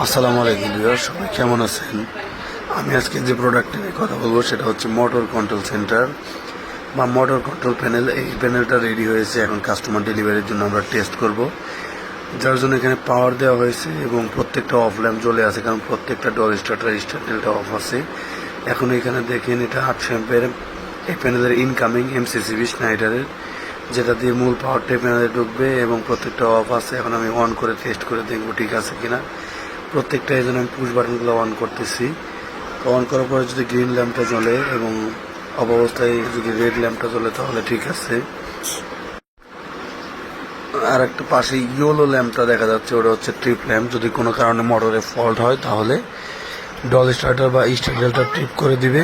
আসসালামু আলাইকুম ভিউয়ার, সবাই কেমন আছেন? আমি আজকে যে প্রোডাক্ট নিয়ে কথা বলবো সেটা হচ্ছে মোটর কন্ট্রোল সেন্টার বা মোটর কন্ট্রোল প্যানেল। এই প্যানেলটা রেডি হয়েছে, এখন কাস্টমার ডেলিভারির জন্য আমরা টেস্ট করব। যার জন্য এখানে পাওয়ার দেওয়া হয়েছে এবং প্রত্যেকটা অফ ল্যাম্প জ্বলে আছে, কারণ প্রত্যেকটা ডল স্টার্টারটা অফ আছে। এখন এখানে দেখেন এটা 800 অ্যাম্পের এই প্যানেলের ইনকামিং MCCB স্নাইডারের, যেটা দিয়ে মূল পাওয়ারটাই প্যানেলে ঢুকবে এবং প্রত্যেকটা অফ আছে। এখন আমি অন করে টেস্ট করে দেখবো ঠিক আছে কিনা। প্রত্যেকটা এই জন্য আমি পুশ বাটনগুলো অন করতেছি। তো অন করার পরে যদি গ্রিন ল্যাম্পটা জ্বলে এবং অবস্থায় যদি রেড ল্যাম্পটা জ্বলে তাহলে ঠিক আছে। আর একটা পাশে ইয়েলো ল্যাম্পটা দেখা যাচ্ছে, ওটা হচ্ছে ট্রিপ ল্যাম্প। যদি কোনো কারণে মোটরে ফল্ট হয় তাহলে ডল স্টার্টার বা স্টার্টারটা ট্রিপ করে দিবে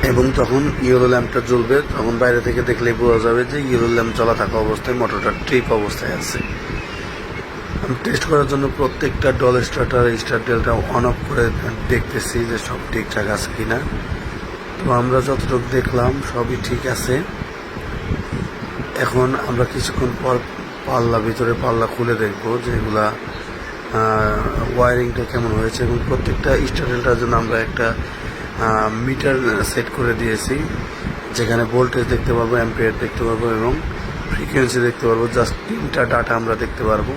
এবং তখন ইয়েলো ল্যাম্পটা জ্বলবে। তখন বাইরে থেকে দেখলেই বোঝা যাবে যে ইয়েলো ল্যাম্প জ্বলা থাকা অবস্থায় মোটরটা ট্রিপ অবস্থায় আছে। আমি টেস্ট করার জন্য প্রত্যেকটা ডল স্টার্টারটা অন অফ করে দেখতেছি যে সব ঠিকঠাক আছে কিনা। তো আমরা যতটুকু দেখলাম সবই ঠিক আছে। এখন আমরা কিছুক্ষণ পর ভিতরে পাল্লা খুলে দেখবো যে এগুলা ওয়ারিংটা কেমন হয়েছে। এবং প্রত্যেকটা স্টার্টারটার জন্য আমরা একটা মিটার সেট করে দিয়েছি, যেখানে ভোল্টেজ দেখতে পারবো, অ্যাম্পিয়ার দেখতে পারবো এবং ফ্রিকোয়েন্সি দেখতে পারবো। জাস্ট 3টা ডাটা আমরা দেখতে পারবো।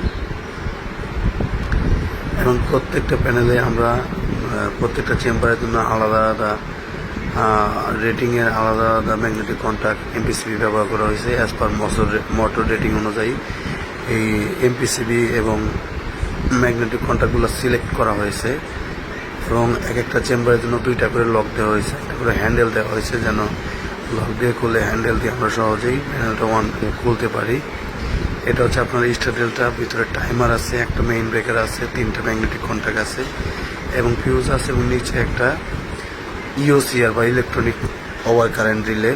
এবং প্রত্যেকটা প্যানেলে আমরা প্রত্যেকটা চেম্বারের জন্য আলাদা আলাদা রেটিংয়ের আলাদা আলাদা ম্যাগনেটিক কন্ট্যাক্ট MPCB ব্যবহার করা হয়েছে অ্যাজ পার মোটর রেটিং অনুযায়ী। এই MPCB এবং ম্যাগনেটিক কন্ট্যাক্টগুলো সিলেক্ট করা হয়েছে এবং এক একটা চেম্বারের জন্য 2টা করে লক দেওয়া হয়েছে, একটা করে হ্যান্ডেল দেওয়া হয়েছে, যেন লক দিয়ে খুলে হ্যান্ডেল দিয়ে আমরা সহজেই প্যানেলটা খুলতে পারি। এটা হচ্ছে আপনার স্টার্টারটা, ভিতরে টাইমার আছে, একটা মেইন ব্রেকার আছে, 3টা ম্যাগনেটিক কন্ট্যাক্ট আছে এবং ফিউজ আছে এবং নিচে একটা EOCR বা ইলেকট্রনিক ওভার কারেন্ট রিলে।